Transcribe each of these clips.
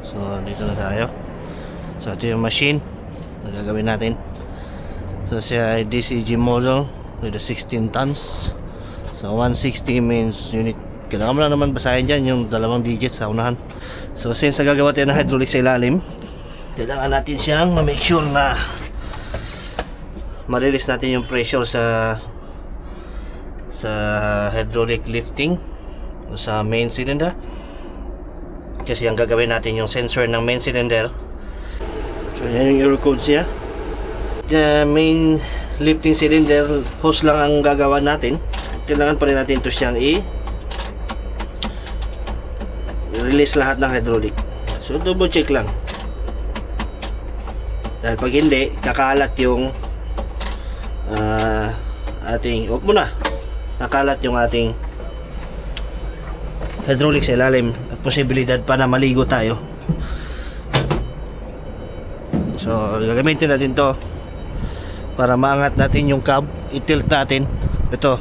So dito na tayo. So ito yung machine na gagawin natin. So siya ay DCG model with the 16 tons. So 160 means unit. Kailangan mo na naman basahin dyan yung dalawang digits sa unahan. So since nagagawa tayo ng hydraulic sa ilalim, kailangan natin siyang ma-make sure na ma-release natin yung pressure sa hydraulic lifting sa main cylinder. Kasi ang gagawin natin yung sensor ng main cylinder. So yan yung error code siya. The main lifting cylinder hose lang ang gagawa natin. Kailangan pa rin natin ito siyang release lahat ng hydraulic. So double check lang, dahil pag hindi, kakalat yung ating, huwag mo na, kakalat yung ating hydraulic sa ilalim at posibilidad pa na maligo tayo. So gagamitin natin to para maangat natin yung cab, i-tilt natin ito.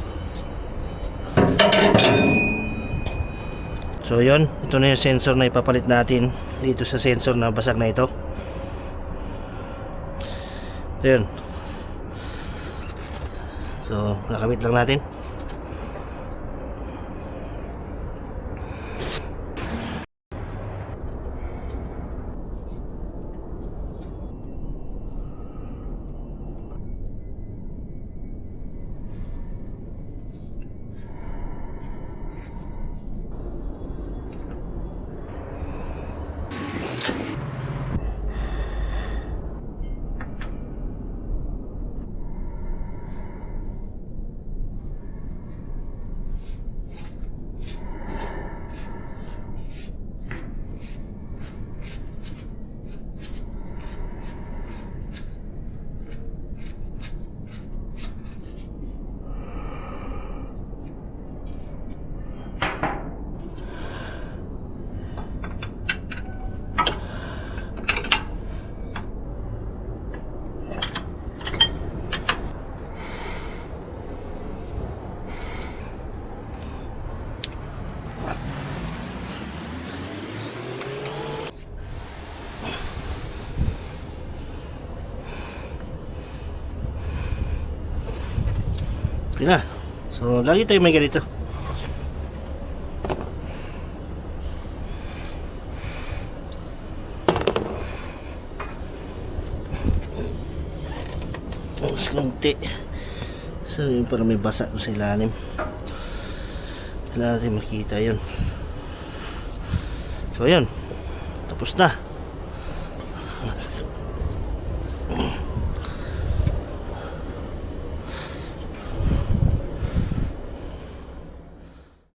So yun, ito na yung sensor na ipapalit natin dito sa sensor na basag na ito. Ito yun. So nakabit lang natin. Yun na. So lagi tayo may ganito. Mas kunti. So yun, para may basa doon sa ilalim. Kailangan natin makita yun. So yun, tapos na.